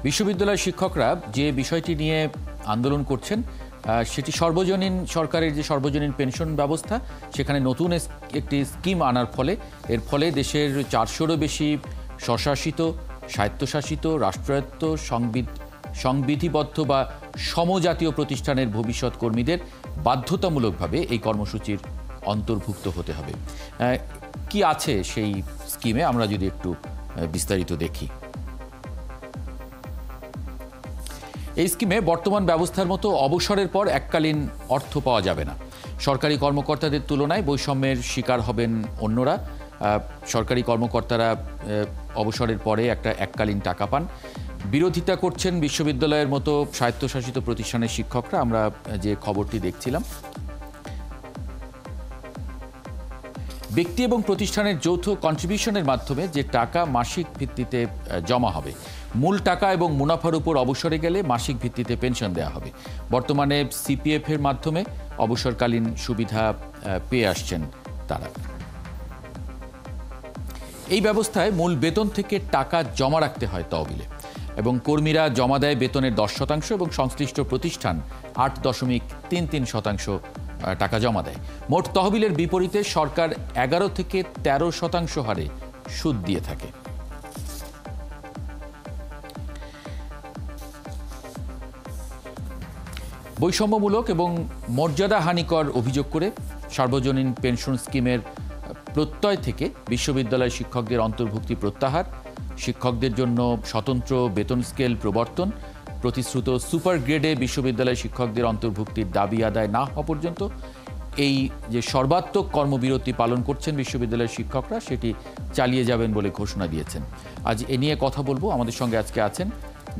বিশ্ববিদ্যালয়ের শিক্ষকরা যে বিষয়টি নিয়ে আন্দোলন করছেন সেটি সর্বজনীন সরকারের যে সর্বজনীন পেনশন ব্যবস্থা, সেখানে নতুন একটি স্কিম আনার ফলে দেশের 400-রও বেশি স্বশাসিত, স্বায়ত্তশাসিত, রাষ্ট্রায়ত্ত, সংবিধিবদ্ধ বা সমজাতীয় প্রতিষ্ঠানের ভবিষ্যৎ কর্মীদের বাধ্যতামূলকভাবে এই কর্মসূচির অন্তর্ভুক্ত হতে হবে। কি আছে সেই স্কিমে আমরা যদি একটু বিস্তারিত দেখি। এই স্কিমে বর্তমান ব্যবস্থার মতো অবসরের পর এককালীন অর্থ পাওয়া যাবে না। সরকারি কর্মকর্তাদের তুলনায় বৈষম্যের শিকার হবেন অন্যরা। সরকারি কর্মকর্তারা অবসরের পরে একটা এককালীন টাকা পান। বিরোধিতা করছেন বিশ্ববিদ্যালয়ের মতো স্বায়ত্তশাসিত প্রতিষ্ঠানের শিক্ষকরা। আমরা যে খবরটি দেখছিলাম, ব্যক্তি এবং প্রতিষ্ঠানের যৌথ কন্ট্রিবিউশনের মাধ্যমে যে টাকা মাসিক ভিত্তিতে জমা হবে, মূল টাকা এবং মুনাফার উপর অবসরে গেলে মাসিক ভিত্তিতে পেনশন দেওয়া হবে। বর্তমানে সিপিএফ এর মাধ্যমে অবসরকালীন সুবিধা পেয়ে আসছেন তারা। এই ব্যবস্থায় মূল বেতন থেকে টাকা জমা রাখতে হয় তহবিলে, এবং কর্মীরা জমা দেয় বেতনের 10% এবং সংশ্লিষ্ট প্রতিষ্ঠান 8.33% টাকা জমা দেয়। মোট তহবিলের বিপরীতে সরকার 11 থেকে 13% হারে সুদ দিয়ে থাকে। বৈষম্যমূলক এবং মর্যাদাহানিকর অভিযোগ করে সার্বজনীন পেনশন স্কিমের প্রত্যয় থেকে বিশ্ববিদ্যালয় শিক্ষকদের অন্তর্ভুক্তি প্রত্যাহার, শিক্ষকদের জন্য স্বতন্ত্র বেতন স্কেল প্রবর্তন, প্রতিশ্রুত সুপার গ্রেডে বিশ্ববিদ্যালয় শিক্ষকদের অন্তর্ভুক্তির দাবি আদায় না হওয়া পর্যন্ত এই যে সর্বাত্মক কর্মবিরতি পালন করছেন বিশ্ববিদ্যালয়ের শিক্ষকরা, সেটি চালিয়ে যাবেন বলে ঘোষণা দিয়েছেন। আজ এ নিয়ে কথা বলবো। আমাদের সঙ্গে আজকে আছেন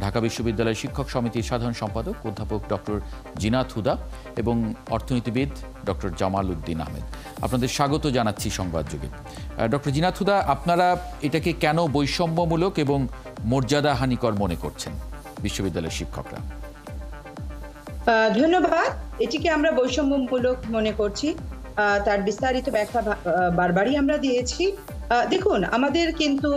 ঢাকা বিশ্ববিদ্যালয় শিক্ষক সমিতির সাধারণ সম্পাদক অধ্যাপক ডক্টর জিনাত হুদা এবং অর্থনীতিবিদ ডক্টর জামাল উদ্দিন আহমেদ। আপনাদের স্বাগত জানাচ্ছি সংবাদ যুগে। ডক্টর জিনাত হুদা, আপনারা এটাকে কেন বৈষম্যমূলক এবং মর্যাদাহানিকর মনে করছেন বিশ্ববিদ্যালয়ের শিক্ষকরা? ধন্যবাদ। এটিকে আমরা বৈষম্যমূলক মনে করছি, তার বিস্তারিত ব্যাখ্যা বারবারই আমরা দিয়েছি। দেখুন, আমাদের কিন্তু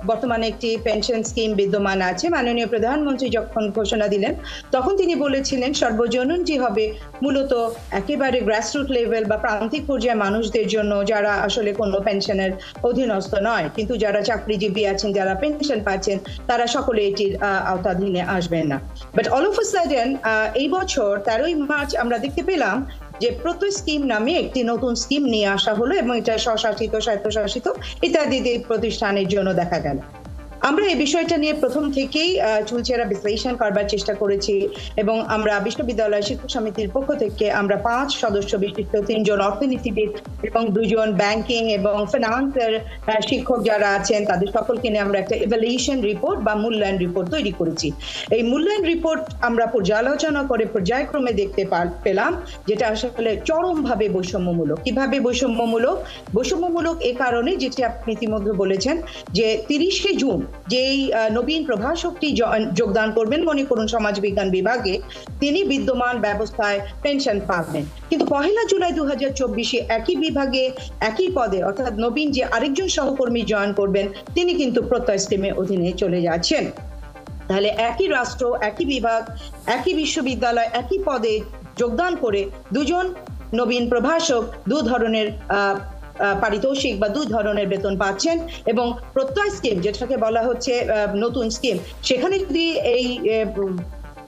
বর্তমানে একটি পেনশন স্কিম বিদ্যমান আছে। মাননীয় প্রধানমন্ত্রী যখন ঘোষণা দিলেন তখন তিনি বলেছিলেন সর্বজনীন যে হবে মূলত একেবারে গ্রাসরুট লেভেল বা প্রান্তিক পর্যায়ে মানুষদের জন্য, যারা আসলে কোনো পেনশনের অধীনস্থ নয়, কিন্তু যারা চাকরিজীবী আছেন, যারা পেনশন পাচ্ছেন, তারা সকলে এটির আওতাধীনে আসবেন না। But all of a sudden এই বছর 13ই মার্চ আমরা দেখতে পেলাম যে প্রত্যয় স্কিম নামে একটি নতুন স্কিম নিয়ে আসা হলো, এবং এটা স্বশাসিত, স্বায়ত্তশাসিত ইত্যাদি প্রতিষ্ঠানের জন্য দেখা গেল। আমরা এই বিষয়টা নিয়ে প্রথম থেকেই চুলচেরা বিশ্লেষণ করবার চেষ্টা করেছি, এবং আমরা বিশ্ববিদ্যালয় শিক্ষক সমিতির পক্ষ থেকে আমরা 5 সদস্য বিশিষ্ট 3 জন অর্থনীতিবিদ এবং 2 জন ব্যাংকিং এবং ফিনান্সের শিক্ষক যারা আছেন, তাদের সকলকে নিয়ে আমরা একটা ইভ্যালুয়েশন রিপোর্ট বা মূল্যায়ন রিপোর্ট তৈরি করেছি। এই মূল্যায়ন রিপোর্ট আমরা পর্যালোচনা করে পর্যায়ক্রমে দেখতে পেলাম যেটা আসলে চরমভাবে বৈষম্যমূলক। কিভাবে বৈষম্যমূলক? বৈষম্যমূলক এ কারণে, যেটি আপনি ইতিমধ্যে বলেছেন, যে 30শে জুন যেই নবীন প্রভাষকটি যোগদান করবেন, মনে করুন সমাজবিজ্ঞান বিভাগে, তিনি বিদ্যমান ব্যবস্থায় পেনশন পাবেন, কিন্তু 1 জুলাই 2024 একই বিভাগে একই পদে অর্থাৎ নবীন যে আরেকজন সহকর্মী জয়েন করবেন, তিনি কিন্তু প্রত্যয় স্কিমের অধীনে চলে যাচ্ছেন। তাহলে একই রাষ্ট্র, একই বিভাগ, একই বিশ্ববিদ্যালয়, একই পদে যোগদান করে 2 জন নবীন প্রভাষক 2 ধরনের পারিতোষিক বা 2 ধরনের বেতন পাচ্ছেন। এবং প্রত্যয় স্কিম, যেটাকে বলা হচ্ছে নতুন স্কিম, সেখানে যদি এই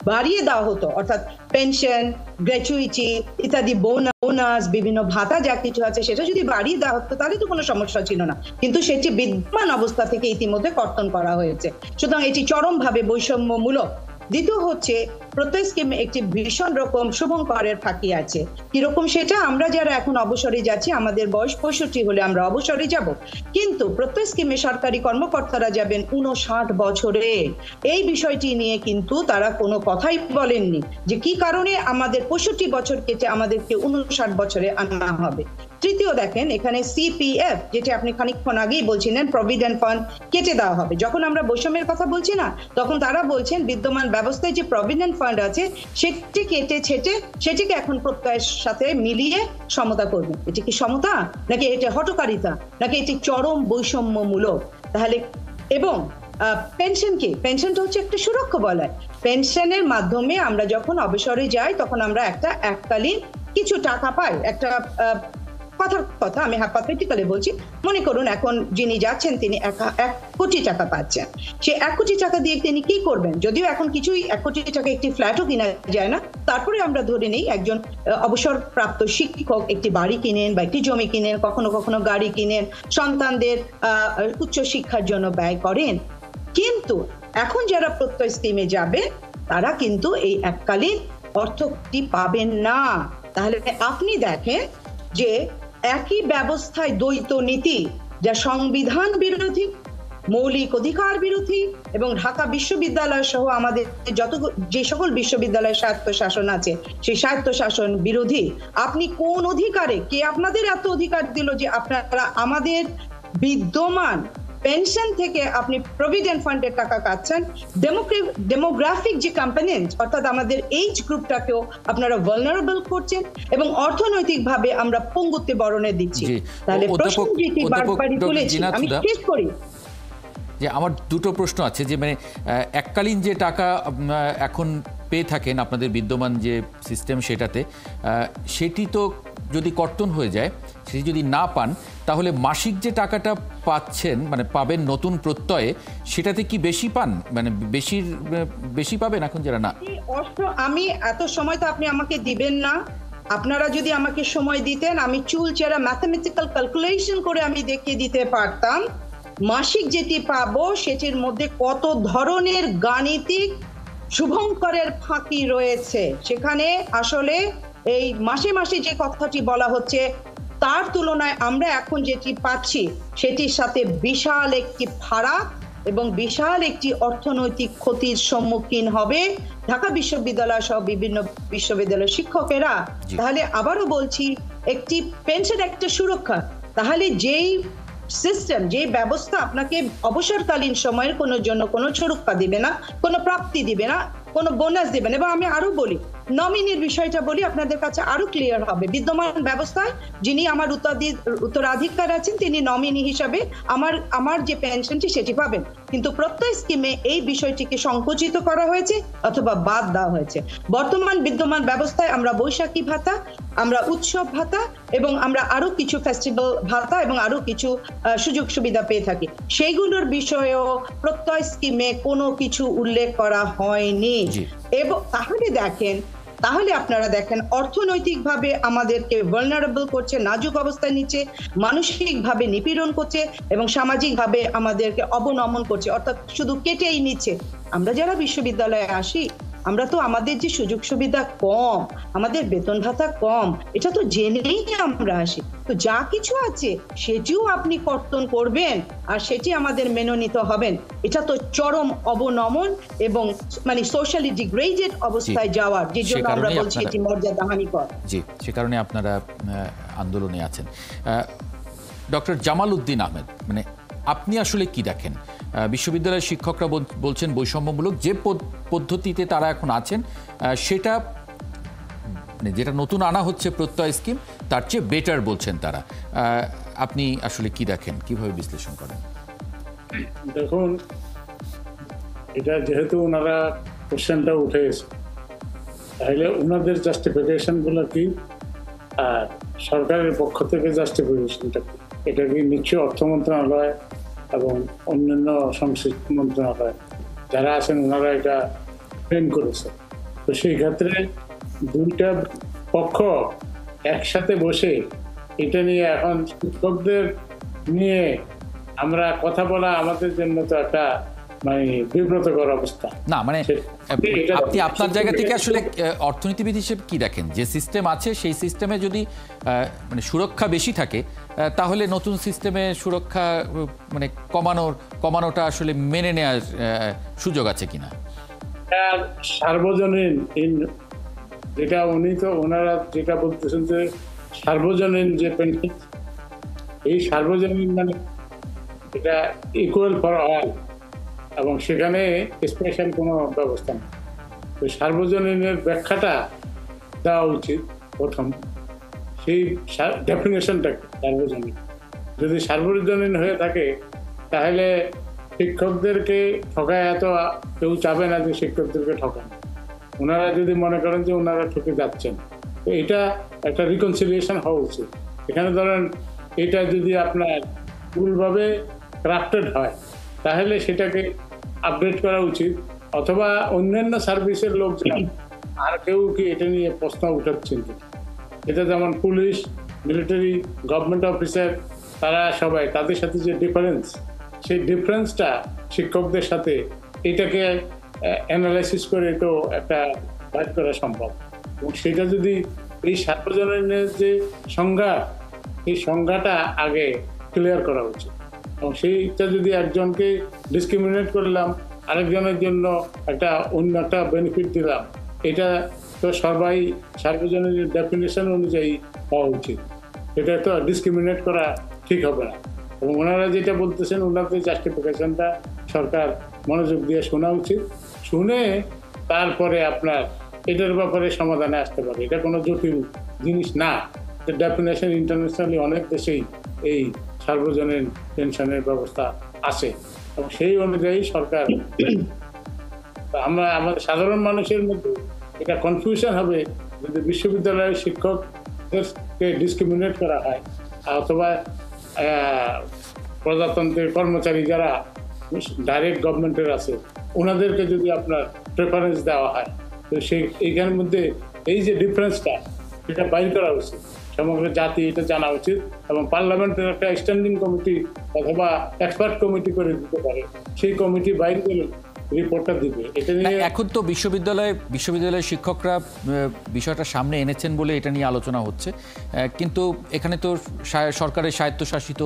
বাড়িয়ে দেওয়া হতো, অর্থাৎ পেনশন, গ্র্যাচুইটি ইত্যাদি, বোনাস, বিভিন্ন ভাতা যা কিছু আছে, সেটা যদি বাড়িয়ে দেওয়া হতো তাহলে তো কোনো সমস্যা ছিল না, কিন্তু সেটি বিদ্যমান অবস্থা থেকে ইতিমধ্যে কর্তন করা হয়েছে। সুতরাং এটি চরমভাবে বৈষম্যমূলক। দ্বিতীয় হচ্ছে, প্রত্যয় স্কিমে একটি ভীষণ রকম শুভঙ্করের ফাঁকি আছে। কিরকম সেটা? আমরা যারা এখন অবসরে যাচ্ছি, আমাদের বয়স 65 হলে আমরা অবসরে যাব, কিন্তু প্রত্যয় স্কিমে সরকারি কর্মকর্তারা যাবেন 59 বছরে। এই বিষয়টি নিয়ে কিন্তু তারা কোনো কথাই বলেননি যে কি কারণে আমাদের 65 বছর কেটে আমাদেরকে 59 বছরে আনা হবে। তৃতীয়, দেখেন এখানে সিপিএফ, যেটা আপনি খানিকক্ষণ আগেই বলছিলেন, প্রভিডেন্ট ফান্ড কেটে দেওয়া হবে। যখন আমরা বৈষম্যের কথা বলছি না, তখন তারা বলছেন বিদ্যমান ব্যবস্থায় যে প্রভিডেন্ট ফান্ড আছে সেটি কেটে ছেটে সেটিকে এখন প্রত্যয়ের সাথে মিলিয়ে সমতা করবে। এটি কি সমতা, নাকি এটা হঠকারিতা, নাকি এটি চরম বৈষম্যমূলক? তাহলে এবং পেনশন কি? পেনশনটা হচ্ছে একটা সুরক্ষা বলয়। পেনশনের মাধ্যমে আমরা যখন অবসরে যাই তখন আমরা একটা এককালীন কিছু টাকা পাই। একটা কথার কথা আমি হাইপোথেটিক্যালি বলছি, মনে করুন এখন যিনি যাচ্ছেন তিনি 1 কোটি টাকা পাচ্ছেন। সে 1 কোটি টাকা দিয়ে তিনি কি করবেন? যদিও এখন কিছুই 1 কোটি টাকা একটি ফ্ল্যাটও কিনা যায় না, তারপরে আমরা ধরে নিই একজন অবসরপ্রাপ্ত শিক্ষক একটি বাড়ি কিনেন বা একটি জমি কিনেন, কখনো কখনো গাড়ি কিনেন, সন্তানদের উচ্চ শিক্ষার জন্য ব্যয় করেন। কিন্তু এখন যারা প্রত্যয় স্কিমে যাবে তারা কিন্তু এই এককালীন অর্থটি পাবেন না। তাহলে আপনি দেখেন যে একই ব্যবস্থায় দ্বৈত নীতি, যা সংবিধান বিরোধী, মৌলিক অধিকার বিরোধী এবং ঢাকা বিশ্ববিদ্যালয় সহ আমাদের যে সকল বিশ্ববিদ্যালয়ে স্বায়ত্তশাসন আছে সেই স্বায়ত্তশাসন বিরোধী। আপনি কোন অধিকারে, কে আপনাদের এত অধিকার দিল যে আপনারা আমাদের বিদ্যমান পেনশন থেকে আপনি প্রভিডেন্ট ফান্ডের টাকা কাটছেন? ডেমোগ্রাফিক যে কম্পোনেন্ট, অর্থাৎ আমাদের এইজ গ্রুপটাকেও আপনারা ভালনারেবল করছেন এবং অর্থনৈতিকভাবে আমরা পঙ্গুত্বে বরণে দিচ্ছি। তাহলে প্রশ্ন যেটি বারবারই তুলেছি, আমি শেষ করি যে আমার দুটো প্রশ্ন আছে, যে মানে এককালীন যে টাকা এখন পেয়ে থাকেন আপনাদের বিদ্যমান যে সিস্টেম সেটাতে, সেটি তো যদি কর্তন হয়ে যায়, সেটি যদি না পান, তাহলে মাসিক যে টাকাটা পাচ্ছেন মানে পাবেন নতুন প্রত্যয়ে, সেটাতে কি বেশি পান, মানে বেশি পাবেন এখন যারা না? আমি এত সময় তো আপনি আমাকে দিবেন না। আপনারা যদি আমাকে সময় দিতেন আমি চুলচেরা ম্যাথমেটিক্যাল ক্যালকুলেশন করে আমি দেখিয়ে দিতে পারতাম মাসিক যেটি পাবো সেটির মধ্যে কত ধরনের গাণিতিক শুভঙ্করের ফাঁকি রয়েছে। সেখানে আসলে এই মাসে মাসে যে কথাটি বলা হচ্ছে তার তুলনায় আমরা এখন যেটি পাচ্ছি সেটির সাথে বিশাল একটি ফারাক এবং বিশাল একটি অর্থনৈতিক ক্ষতির সম্মুখীন হবে ঢাকা বিশ্ববিদ্যালয় সহ বিভিন্ন বিশ্ববিদ্যালয়ের শিক্ষকেরা। তাহলে আবারও বলছি, একটি পেনশন একটা সুরক্ষা। তাহলে যেই সিস্টেম, যে ব্যবস্থা আপনাকে অবসরকালীন সময়ের কোনো জন্য কোনো সুরক্ষা দিবে না, কোনো প্রাপ্তি দিবে না, কোনো বোনাস দিবে না। এবং আমি আরো বলি, নমিনির বিষয়টা বলি, আপনাদের কাছে আরো ক্লিয়ার হবে। বিদ্যমান ব্যবস্থায় যিনি আমার উত্তরাধিকার আছেন তিনি নমিনি হিসাবে আমার যে পেনশনটি সেটি পাবেন, কিন্তু প্রত্যয় স্কিমে এই বিষয়টিকে সংকুচিত করা হয়েছে অথবা বাদ দেওয়া হয়েছে। বর্তমান বিদ্যমান ব্যবস্থায় আমরা বৈশাখী ভাতা, আমরা উৎসব ভাতা এবং আমরা আরো কিছু ফেস্টিভ্যাল ভাতা এবং আরো কিছু সুযোগ সুবিধা পেয়ে থাকি। সেইগুলোর বিষয়েও প্রত্যয় স্কিমে কোনো কিছু উল্লেখ করা হয়নি। এবং তাহলে আপনারা দেখেন অর্থনৈতিকভাবে আমাদেরকে ভালনারেবল করছে, নাজুক অবস্থায় নিচ্ছে, মানসিকভাবে নিপীড়ন করছে এবং সামাজিকভাবে আমাদেরকে অবনমন করছে, অর্থাৎ শুধু কেটেই নিচ্ছে। আমরা যারা বিশ্ববিদ্যালয়ে আসি আমরা তো আমাদের যে সুযোগ সুবিধা কম, আমাদের বেতন ভাতা কম, এটা তো জেনেই আমরা আসি। তো যা কিছু আছে সেটিও আপনি কর্তন করবেন আর সেটি আমাদের মেনে নিতে হবেন। এটা তো চরম অবনমন এবং মানে সোশ্যালি ডিগ্রেডেড অবস্থায় যাওয়ার, যে জন্য আমরা বলছি এটি মর্যাদাহানিকর। জি, সে কারণে আপনারা আন্দোলনে আছেন। ডক্টর জামাল উদ্দিন আহমেদ, মানে আপনি আসলে কি দেখেন? বিশ্ববিদ্যালয়ের শিক্ষকরা বলছেন বৈষম্যমূলক যে পদ্ধতিতে তারা এখন আছেন সেটা, মানে যেটা নতুন আনা হচ্ছে প্রত্যয় স্কিম, তার চেয়ে বেটার বলছেন তারা। আপনি আসলে কি দেখেন, কিভাবে বিশ্লেষণ করেন? দেখুন, এটা যেহেতু ওনারা কোশ্চেনটা উঠে গেছে, তাহলে ওনাদের জাস্টিফিকেশনগুলো কি আর সরকারের পক্ষ থেকে জাস্টিফিকেশনটা কি, এটা কি নিশ্চয়ই অর্থ মন্ত্রণালয় এবং অন্যান্য সংশ্লিষ্ট মন্ত্রণালয় যারা আছেন ওনারা এটা ফ্রেম করেছে। তো সেই ক্ষেত্রে দুইটা পক্ষ একসাথে বসে এটা নিয়ে এখন শিক্ষকদের নিয়ে আমরা কথা বলা আমাদের জন্য তো একটা মানে বিব্রতকর অবস্থা। না মানে আপনি আপনার জায়গা থেকে আসলে অর্থনীতিবিদ হিসেবে কি দেখেন? যে সিস্টেম আছে সেই সিস্টেমে যদি মানে সুরক্ষা বেশি থাকে তাহলে নতুন সিস্টেমে সুরক্ষা মানে কমানোটা আসলে মেনে নেওয়ার সুযোগ আছে কিনা? সার্বজনীন যেটা ওনারা যেটা বলতেছেন যে সার্বজনীন যে পেনশন, এই সার্বজনীন মানে এটা ইকুয়াল ফর অল এবং সেখানে স্পেশাল কোনো ব্যবস্থা নেই। তো সার্বজনীনের ব্যাখ্যাটা দেওয়া উচিত প্রথম, সেই ডেফিনেশনটা সার্বজনীন। যদি সার্বজনীন হয়ে থাকে তাহলে শিক্ষকদেরকে ঠকায় এত কেউ চাবে না যে শিক্ষকদেরকে ঠকান। ওনারা যদি মনে করেন যে ওনারা ঠকে যাচ্ছেন, তো এটা একটা রিকনসিলিয়েশন হওয়া উচিত। এখানে ধরেন এটা যদি আপনার ভুলভাবে ক্রাফটেড হয় তাহলে সেটাকে আপডেট করা উচিত, অথবা অন্যান্য সার্ভিসের লোকজন আর কেউ কি এটা নিয়ে প্রশ্ন উঠাচ্ছেন কিনা। এটা যেমন পুলিশ, মিলিটারি, গভর্নমেন্ট অফিসার, তারা সবাই তাদের সাথে যে ডিফারেন্স, সেই ডিফারেন্সটা শিক্ষকদের সাথে এটাকে অ্যানালাইসিস করে তো একটা বাইর করা সম্ভব। এবং সেটা যদি এই সার্বজনীনের যে সংজ্ঞা, এই সংজ্ঞাটা আগে ক্লিয়ার করা উচিত। এবং সেইটা যদি একজনকে ডিসক্রিমিনেট করলাম, আরেকজনের জন্য একটা অন্য একটা বেনিফিট দিলাম, এটা তো সবাই সার্বজনীনের ডেফিনেশন অনুযায়ী হওয়া উচিত। এটা তো ডিসক্রিমিনেট করা ঠিক হবে না। এবং ওনারা যেটা বলতেছেন, ওনাদের জাস্টিফিকেশনটা সরকার মনোযোগ দিয়ে শোনা উচিত। শুনে তারপরে আপনার এটার ব্যাপারে সমাধানে আসতে পারে। এটা কোনো জটিল জিনিস না। ডেফিনেশন ইন্টারন্যাশনালি অনেক দেশেই এই সার্বজনীন পেনশনের ব্যবস্থা আছে, এবং সেই অনুযায়ী সরকার, আমরা আমাদের সাধারণ মানুষের মধ্যে এটা কনফিউশন হবে যদি বিশ্ববিদ্যালয়ের শিক্ষকদেরকে ডিসক্রিমিনেট করা হয়, অথবা প্রজাতন্ত্রের কর্মচারী যারা ডাইরেক্ট গভর্নমেন্টের আছে ওনাদেরকে যদি আপনার প্রেফারেন্স দেওয়া হয়, তো সেই এইখানের মধ্যে এই যে ডিফারেন্সটা, এটা বাইর করা উচিত। সমগ্র জাতি এটা জানা উচিত, এবং পার্লামেন্টের একটা স্ট্যান্ডিং কমিটি অথবা এক্সপার্ট কমিটি করে দিতে পারে। সেই কমিটি বাইর করে রিপোর্টটা দিবে। এটা নিয়ে এখন তো বিশ্ববিদ্যালয়ের শিক্ষকরা বিষয়টা সামনে এনেছেন বলে এটা নিয়ে আলোচনা হচ্ছে, কিন্তু এখানে তো সরকারের স্বায়ত্তশাসিত,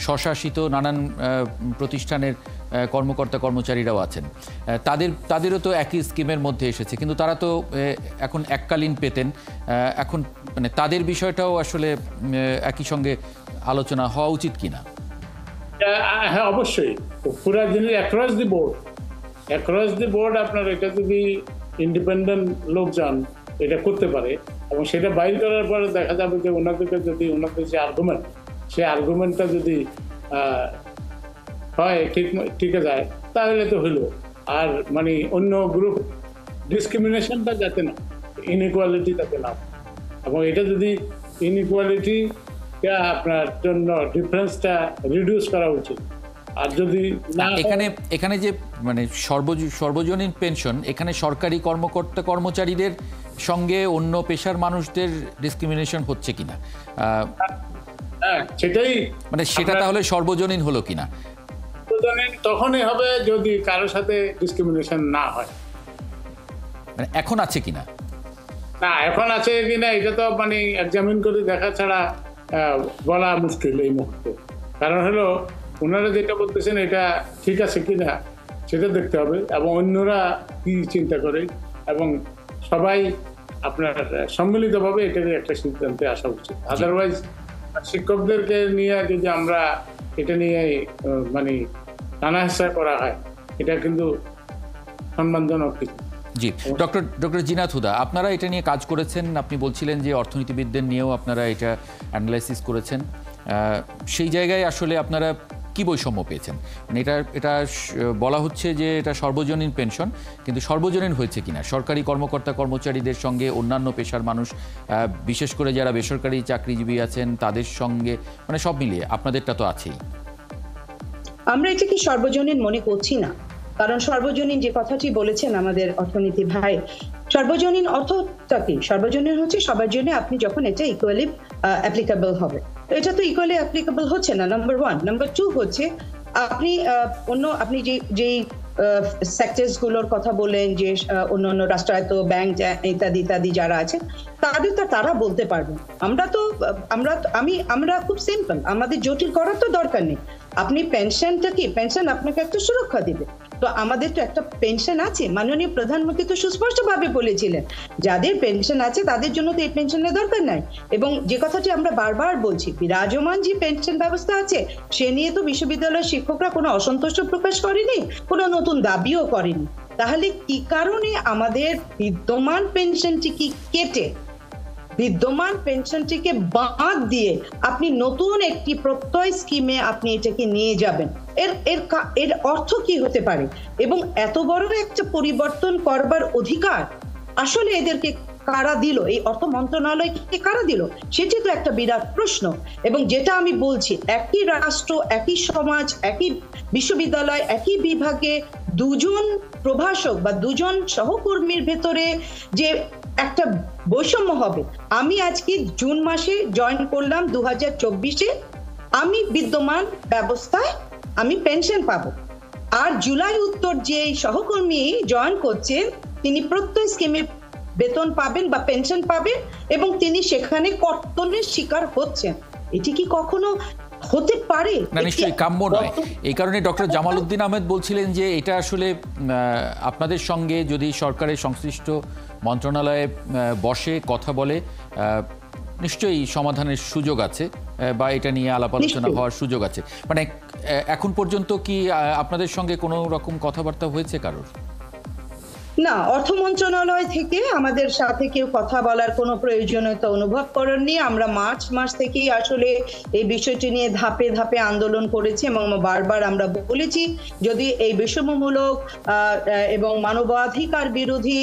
স্বশাসিত নানান প্রতিষ্ঠানের কর্মকর্তা কর্মচারীরাও আছেন। তাদেরও তো একই স্কিমের মধ্যে এসেছে, কিন্তু তারা তো এখন এককালীন পেতেন। এখন মানে তাদের বিষয়টাও আসলে একই সঙ্গে আলোচনা হওয়া উচিত কিনা? হ্যাঁ, অবশ্যই। পুরা জিনিস অ্যাক্রস দি বোর্ড আপনার এটা যদি ইন্ডিপেন্ডেন্ট লোকজন এটা করতে পারে, এবং সেটা বাইর করার পরে দেখা যাবে যে ওনাদেরকে যদি ওনাদের যে আর্গুমেন্ট, সেই আর্গুমেন্টটা যদি হয় ঠিক যায়, তাহলে তো হলো। আর মানে অন্য গ্রুপ ডিসক্রিমিনেশনটা যাতে না, ইনইকুয়ালিটি যাতে না, এবং এটা যদি ইনইকুয়ালিটি আপনার জন্য ডিফারেন্সটা রিডিউস করা উচিত। আর যদি না, এখানে যে মানে সর্বজনীন পেনশন, এখানে সরকারি কর্মকর্তা কর্মচারীদের সঙ্গে অন্য পেশার মানুষদের ডিসক্রিমিনেশন হচ্ছে কিনা, সেটাই মানে সেটা তাহলে সর্বজনীন হলো কিনা? তখনই হবে যদি কারোর সাথে ডিসক্রিমিনেশন না হয়। মানে এখন আছে কিনা? না, এখন আছে কিনা এটা তো মানে এক্সামিন করে দেখা ছাড়া বলা মুশকিল এই মুহূর্তে। কারণ হলো ওনারা যেটা বলতেছেন এটা ঠিক আছে কিনা সেটা দেখতে হবে, এবং অন্যরা কি চিন্তা করে, এবং সবাই আপনার সম্মিলিতভাবে এটাকে একটা সিদ্ধান্তে আসা উচিত। আদারওয়াইজ শিক্ষকদেরকে নিয়ে যদি আমরা এটা নিয়ে মানে নানাহাসা করা হয়, এটা কিন্তু সম্মানজনক কিছু। জি, ডক্টর জিনাত হুদা, আপনারা এটা নিয়ে কাজ করেছেন। আপনি বলছিলেন যে অর্থনীতিবিদদের নিয়েও আপনারা এটা অ্যানালাইসিস করেছেন। সেই জায়গায় আসলে আপনারা কি বৈষম্য পেয়েছেন? মানে এটা বলা হচ্ছে যে এটা সর্বজনীন পেনশন, কিন্তু সর্বজনীন হয়েছে কিনা, সরকারি কর্মকর্তা কর্মচারীদের সঙ্গে অন্যান্য পেশার মানুষ, বিশেষ করে যারা বেসরকারি চাকরিজীবী আছেন তাদের সঙ্গে, মানে সব মিলিয়ে আপনাদেরটা তো আছেই। আমরা এটাকে সর্বজনীন মনে করছি না, কারণ সর্বজনীন যে কথাটি বলেছেন আমাদের অর্থনীতি ভাই, সর্বজনীন অর্থটা কি? সর্বজনীন হচ্ছে সবার জন্য আপনি যখন এটা ইকুয়ালি অ্যাপ্লিকেবল হবে। তো এটা তো ইকুয়ালি অ্যাপ্লিকেবল হচ্ছে না, নাম্বার 1। নাম্বার 2 হচ্ছে আপনি যেই সেক্টরস গুলোর কথা বলেন, যে অন্য রাষ্ট্রায়ত্ত ব্যাংক ইত্যাদি যারা আছে, তারা বলতে পারবেন। আমরা খুব সিম্পল, আমাদের জটিল করার তো দরকার নেই। আপনি পেনশনটা কি, পেনশন আপনাকে একটা সুরক্ষা দিবে। তো আমাদের তো একটা পেনশন আছে, মাননীয় প্রধানমন্ত্রী তো সুস্পষ্টভাবে বলেছিলেন যাদের পেনশন আছে তাদের জন্য তো এই পেনশনের দরকার নাই। এবং যে কথাটি আমরা বারবার বলছি, বিরাজমান যে পেনশন ব্যবস্থা আছে সে নিয়ে তো বিশ্ববিদ্যালয়ের শিক্ষকরা কোনো অসন্তোষ প্রকাশ করেনি, কোনো নতুন দাবিও করেনি। তাহলে কি কারণে আমাদের বিদ্যমান পেনশনটিকে কেটে, বিদ্যমান পেনশনটিকে বাদ দিয়ে আপনি নতুন একটি প্রত্যয় স্কিমে আপনি এটাকে নিয়ে যাবেন? এর অর্থ কি হতে পারে, এবং এত বড় একটা পরিবর্তন করবার অধিকার আসলে এদেরকে কারা দিল, এই অর্থ মন্ত্রণালয়কে কারা দিল, সেটি তো একটা বিরাট প্রশ্ন। এবং যেটা আমি বলছি, একই রাষ্ট্র, একই সমাজ, একই বিশ্ববিদ্যালয়, একই বিভাগে দুজন প্রভাষক বা দুজন সহকর্মীর ভেতরে যে একটা বৈষম্য হবে। আমি আজকে জুন মাসে জয়েন করলাম 2024-এ, আমি বিদ্যমান ব্যবস্থায় আমি পেনশন পাবো। আর জুলাই উত্তর যে সহকর্মী জয়েন করছেন তিনি প্রত্যেক স্কিমে বেতন পাবেন বা পেনশন পাবেন, এবং তিনি সেখানে কর্তনের শিকার হচ্ছেন। এটি কি কখনো হতে পারে? না, নিশ্চয়ই কাম্য নয়। এই কারণে ডক্টর জামাল উদ্দিন আহমেদ বলছিলেন যে এটা আসলে আপনাদের সঙ্গে যদি সরকারের সংশ্লিষ্ট মন্ত্রণালয়ে বসে কথা বলে নিশ্চয়ই সমাধানের সুযোগ আছে, বা এটা নিয়ে আলাপ আলোচনা হওয়ার সুযোগ আছে। মানে এখন পর্যন্ত কি আপনাদের সঙ্গে কোনো রকম কথাবার্তা হয়েছে কারোর? না, অর্থ মন্ত্রণালয় থেকে আমাদের সাথে কেউ কথা বলার কোনো প্রয়োজনীয়তা অনুভব করেননি। আমরা মার্চ মাস থেকেই আসলে এই বিষয়টি নিয়ে ধাপে ধাপে আন্দোলন করেছি, এবং বারবার আমরা বলেছি যদি এই বৈষম্যমূলক এবং মানবাধিকার বিরোধী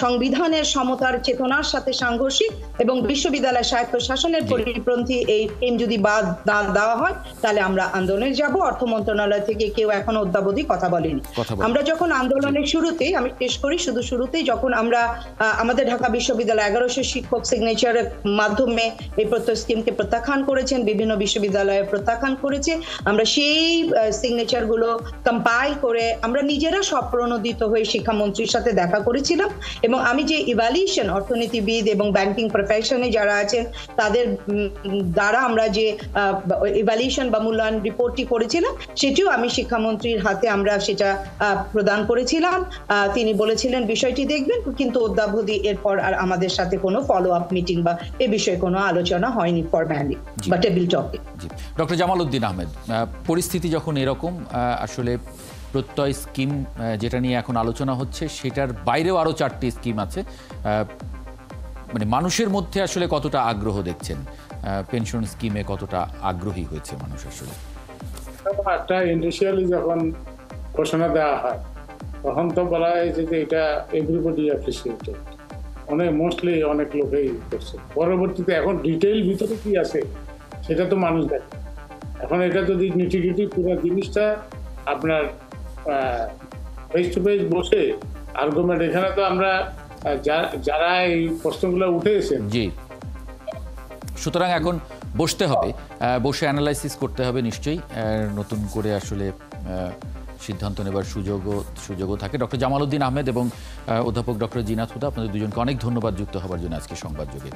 সংবিধানের সমতার চেতনার সাথে সাংঘর্ষিক এবং বিশ্ববিদ্যালয় স্বায়ত্তশাসনের পরিপন্থী এই স্কিম যদি বাদ না দেওয়া হয়, তাহলে আমরা আন্দোলনে যাব। অর্থ মন্ত্রণালয় থেকে কেউ এখনো অদ্যাবধি কথা বলেনি। আমরা যখন আন্দোলনের শুরুতেই, আমি শেষ করি শুধু শুরুতেই, যখন আমরা আমাদের ঢাকা বিশ্ববিদ্যালয় 1100 শিক্ষক সিগনেচারের মাধ্যমে এই প্রত্যেক স্কিমকে প্রত্যাখ্যান করেছেন, বিভিন্ন বিশ্ববিদ্যালয়ে প্রত্যাখ্যান করেছে, আমরা সেই সিগনেচার গুলো কম্পাইল করে আমরা নিজেরা স্বপ্রণোদিত হয়ে শিক্ষামন্ত্রীর সাথে দেখা করেছিলাম। এবং আমি যে ইভ্যালুয়েশন, অর্থনীতিবিদ এবং ব্যাংকিং প্রফেশনে যারা আছেন তাদের দ্বারা আমরা যে ইভ্যালুয়েশন বা মূল্যায়ন রিপোর্টটি করেছিলাম, সেটিও আমি শিক্ষামন্ত্রীর হাতে আমরা সেটা প্রদান করেছিলাম। তিনি বলেছিলেন বিষয়টি দেখবেন, কিন্তু অদ্যাবধি এরপর আর আমাদের সাথে কোনো ফলো আপ মিটিং বা এ বিষয়ে কোনো আলোচনা হয়নি ফরম্যালি বা টেবিল টকে। ডক্টর জামাল উদ্দিন আহমেদ, পরিস্থিতি যখন এরকম, আসলে প্রত্যয় স্কিম যেটা নিয়ে এখন আলোচনা হচ্ছে সেটার বাইরেও আরও 4টি স্কিম আছে, মানে মানুষের মধ্যে আসলে কতটা আগ্রহ দেখছেন, পেনশন স্কিমে কতটা আগ্রহী হয়েছে মানুষ আসলে? একটা ইনিশিয়ালি যখন ঘোষণা দেওয়া হয় তখন তো বলা হয়েছে যে এটা এভরিবডি অ্যাপ্রিসিয়েটেড, মোস্টলি অনেক লোকেই করছে। পরবর্তীতে এখন ডিটেইল ভিতরে কি আছে সেটা তো মানুষ দেখে। এখন এটা যদি নিটিগিটি পুরো জিনিসটা আপনার ফেস টু ফেস বসে আর্গুমেন্ট, এখানে তো আমরা যারা এই প্রশ্নগুলো উঠেছেন, জি, সুতরাং এখন বসতে হবে, বসে অ্যানালাইসিস করতে হবে নিশ্চয়ই, নতুন করে আসলে সিদ্ধান্ত নেবার সুযোগও থাকে। ডক্টর জামাল উদ্দিন আহমেদ এবং অধ্যাপক ডক্টর জিনাত হুদা, আপনাদের দুজনকে অনেক ধন্যবাদ যুক্ত হবার জন্য আজকে সংবাদযোগে।